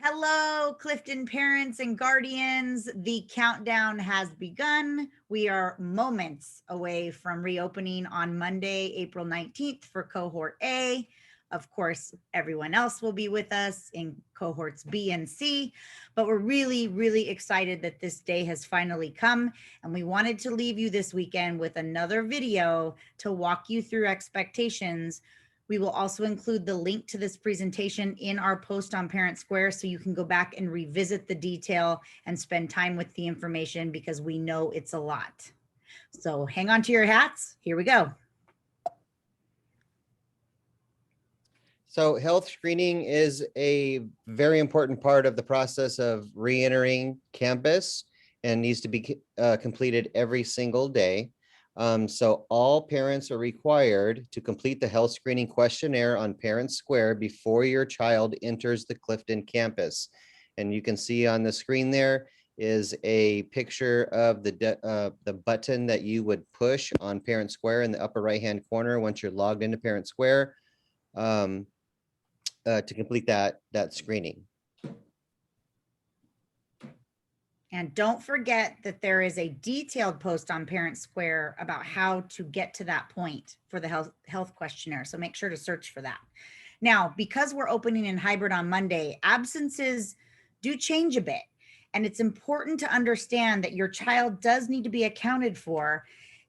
Hello, Clifton parents and guardians. The countdown has begun. We are moments away from reopening on Monday, April 19th for cohort A. Of course, everyone else will be with us in cohorts B and C, but we're really, really excited that this day has finally come. And we wanted to leave you this weekend with another video to walk you through expectations. We will also include the link to this presentation in our post on Parent Square so you can go back and revisit the detail and spend time with the information because we know it's a lot. So hang on to your hats. Here we go. So health screening is a very important part of the process of re-entering campus and needs to be completed every single day. So all parents are required to complete the health screening questionnaire on Parent Square before your child enters the Clifton campus. And you can see on the screen there is a picture of the button that you would push on Parent Square in the upper right-hand corner once you're logged into Parent Square to complete that screening. And don't forget that there is a detailed post on Parent Square about how to get to that point for the health questionnaire. So make sure to search for that. Now, because we're opening in hybrid on Monday, absences do change a bit. And it's important to understand that your child does need to be accounted for.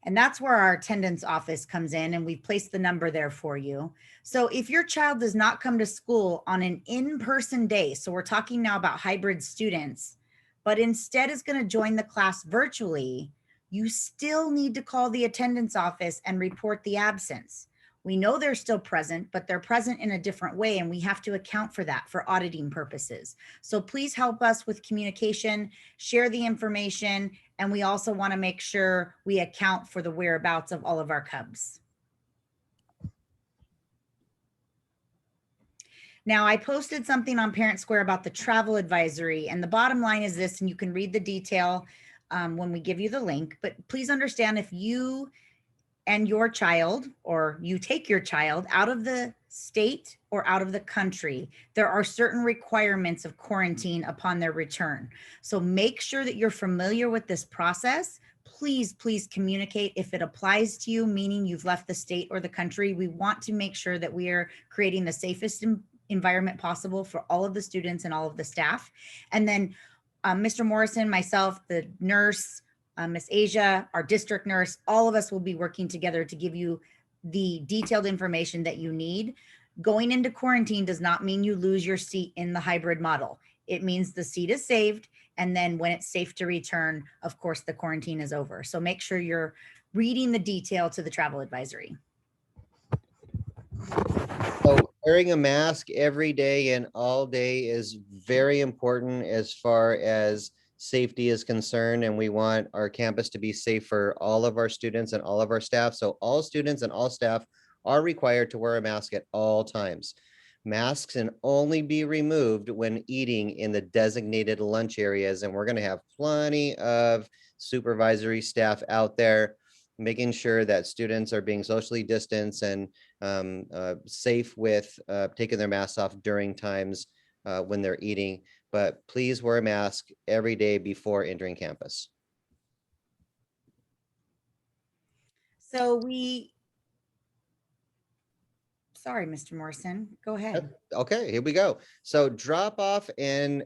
And that's where our attendance office comes in, and we've placed the number there for you. So if your child does not come to school on an in-person day, so we're talking now about hybrid students, but instead is going to join the class virtually, you still need to call the attendance office and report the absence. We know they're still present, but they're present in a different way, and we have to account for that for auditing purposes. So please help us with communication, share the information, and we also want to make sure we account for the whereabouts of all of our cubs. Now, I posted something on Parent Square about the travel advisory, and the bottom line is this, and you can read the detail when we give you the link, but please understand if you and your child, or you take your child out of the state or out of the country, there are certain requirements of quarantine upon their return. So make sure that you're familiar with this process. Please, please communicate if it applies to you, meaning you've left the state or the country. We want to make sure that we are creating the safest environment possible for all of the students and all of the staff. And then Mr. Morrison, myself, the nurse, Miss Asia, our district nurse, all of us will be working together to give you the detailed information that you need. Going into quarantine does not mean you lose your seat in the hybrid model. It means the seat is saved. And then when it's safe to return, of course, the quarantine is over. So make sure you're reading the detail to the travel advisory. So wearing a mask every day and all day is very important as far as safety is concerned, and we want our campus to be safe for all of our students and all of our staff. So all students and all staff are required to wear a mask at all times. Masks can only be removed when eating in the designated lunch areas, and we're going to have plenty of supervisory staff out there making sure that students are being socially distanced and safe with taking their masks off during times when they're eating. But please wear a mask every day before entering campus. So sorry, Mr. Morrison, go ahead. Okay, here we go. So drop off and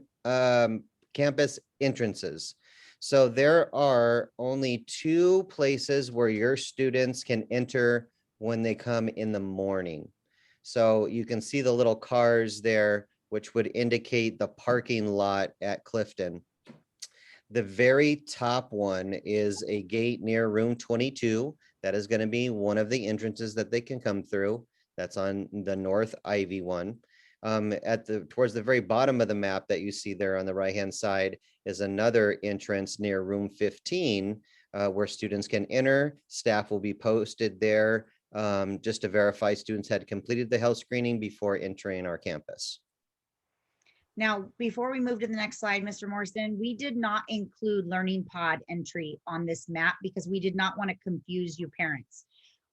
campus entrances. So there are only 2 places where your students can enter when they come in the morning. So you can see the little cars there, which would indicate the parking lot at Clifton. The very top one is a gate near room 22. That is going to be one of the entrances that they can come through. That's on the North Ivy one. Towards the very bottom of the map that you see there on the right-hand side is another entrance near room 15 where students can enter. Staff will be posted there just to verify students had completed the health screening before entering our campus. Now, before we move to the next slide, Mr. Morrison, we did not include Learning Pod entry on this map because we did not want to confuse you parents.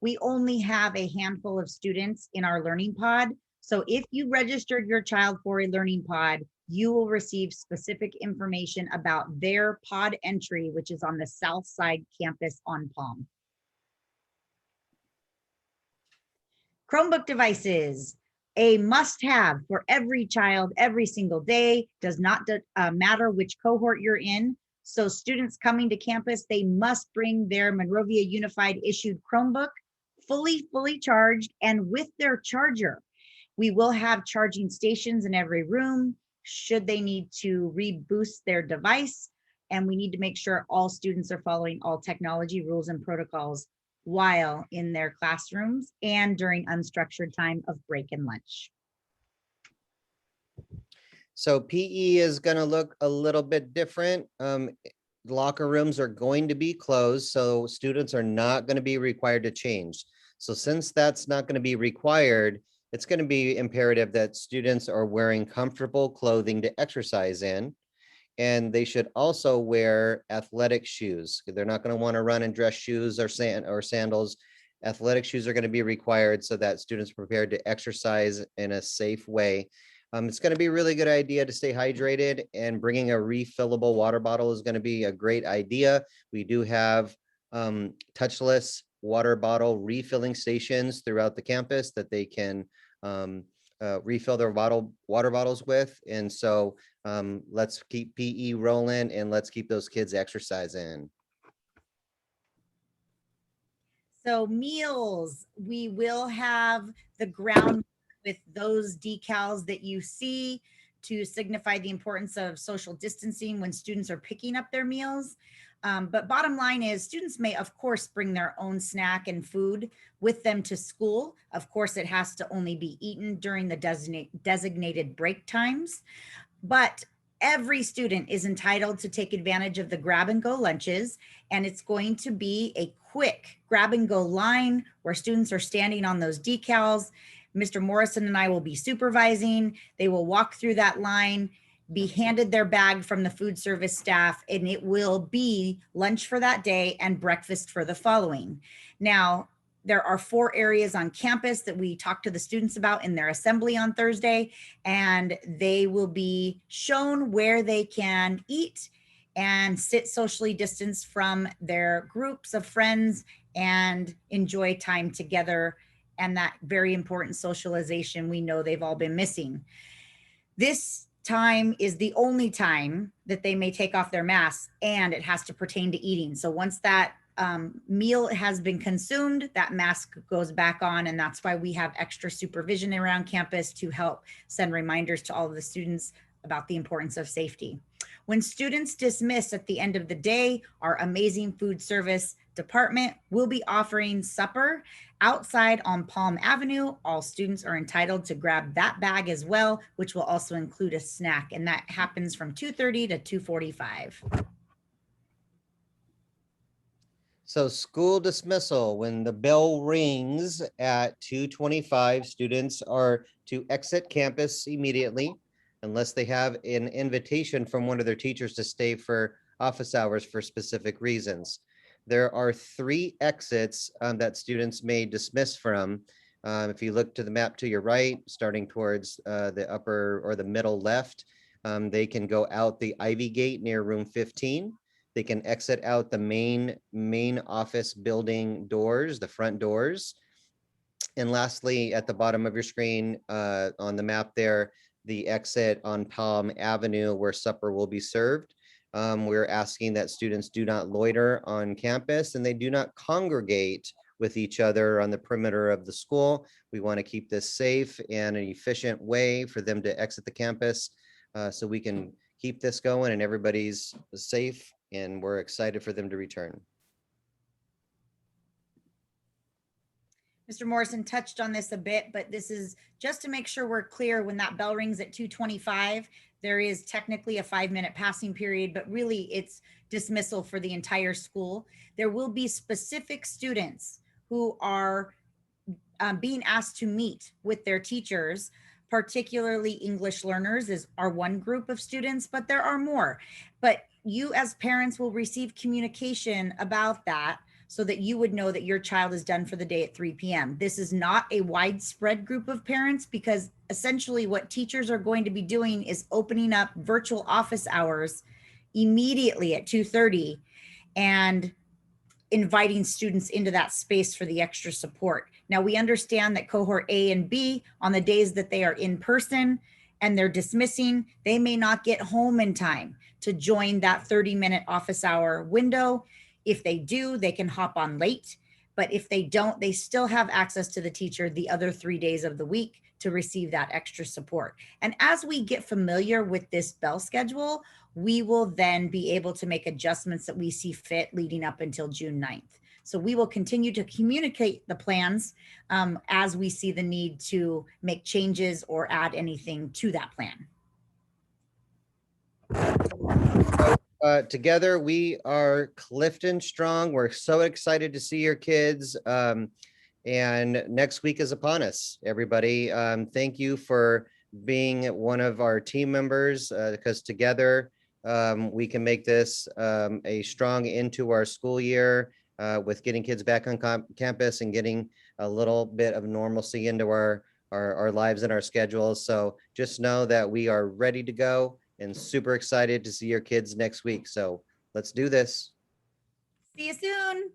We only have a handful of students in our Learning Pod. So if you registered your child for a learning pod, you will receive specific information about their pod entry, which is on the South Side campus on Palm. Chromebook devices, a must-have for every child every single day, does not matter which cohort you're in. So students coming to campus, they must bring their Monrovia Unified issued Chromebook fully charged and with their charger. We will have charging stations in every room should they need to reboost their device. And we need to make sure all students are following all technology rules and protocols while in their classrooms and during unstructured time of break and lunch. So PE is going to look a little bit different. Locker rooms are going to be closed, so students are not going to be required to change. So since that's not going to be required, it's going to be imperative that students are wearing comfortable clothing to exercise in. And they should also wear athletic shoes. They're not going to want to run in dress shoes or sandals. Athletic shoes are going to be required so that students are prepared to exercise in a safe way. It's going to be a really good idea to stay hydrated, and bringing a refillable water bottle is going to be a great idea. We do have touchless water bottle refilling stations throughout the campus that they can refill their water bottles with. And so let's keep PE rolling, and let's keep those kids exercising. So meals, we will have the ground with those decals that you see to signify the importance of social distancing when students are picking up their meals. But bottom line is students may, of course, bring their own snack and food with them to school. Of course, it has to only be eaten during the designated break times. But every student is entitled to take advantage of the grab and go lunches, and it's going to be a quick grab and go line where students are standing on those decals. Mr. Morrison and I will be supervising. They will walk through that line, be handed their bag from the food service staff, and it will be lunch for that day and breakfast for the following. Now, there are 4 areas on campus that we talked to the students about in their assembly on Thursday, and they will be shown where they can eat and sit socially distanced from their groups of friends and enjoy time together, and that very important socialization we know they've all been missing. This time is the only time that they may take off their masks, and it has to pertain to eating. So once that meal has been consumed, that mask goes back on, and that's why we have extra supervision around campus to help send reminders to all of the students about the importance of safety. When students dismiss at the end of the day, our amazing food service department will be offering supper outside on Palm Avenue. All students are entitled to grab that bag as well, which will also include a snack, and that happens from 2:30 to 2:45. So school dismissal, when the bell rings at 2:25, students are to exit campus immediately unless they have an invitation from one of their teachers to stay for office hours for specific reasons. There are 3 exits that students may dismiss from. If you look to the map to your right, starting towards the upper or the middle left, they can go out the Ivy Gate near room 15. They can exit out the main office building doors, the front doors. And lastly, at the bottom of your screen on the map there, the exit on Palm Avenue where supper will be served. We're asking that students do not loiter on campus, and they do not congregate with each other on the perimeter of the school. We want to keep this safe and an efficient way for them to exit the campus so we can keep this going and everybody's safe, and we're excited for them to return. Mr. Morrison touched on this a bit, but this is just to make sure we're clear. When that bell rings at 2:25, there is technically a 5-minute passing period, but really it's dismissal for the entire school. There will be specific students who are being asked to meet with their teachers. Particularly English learners are one group of students, but there are more. But you as parents will receive communication about that so that you would know that your child is done for the day at 3 p.m. This is not a widespread group of parents, because essentially what teachers are going to be doing is opening up virtual office hours immediately at 2:30 and inviting students into that space for the extra support. Now, we understand that cohort A and B, on the days that they are in person and they're dismissing, they may not get home in time to join that 30-minute office hour window. If they do, they can hop on late. But if they don't, they still have access to the teacher the other 3 days of the week to receive that extra support. And as we get familiar with this bell schedule, we will then be able to make adjustments that we see fit leading up until June 9th. So we will continue to communicate the plans as we see the need to make changes or add anything to that plan. Together, we are Clifton Strong. We're so excited to see your kids. And next week is upon us, everybody. Thank you for being one of our team members, because together we can make this a strong end to our school year, with getting kids back on campus and getting a little bit of normalcy into our lives and our schedules. So just know that we are ready to go and super excited to see your kids next week. So let's do this. See you soon.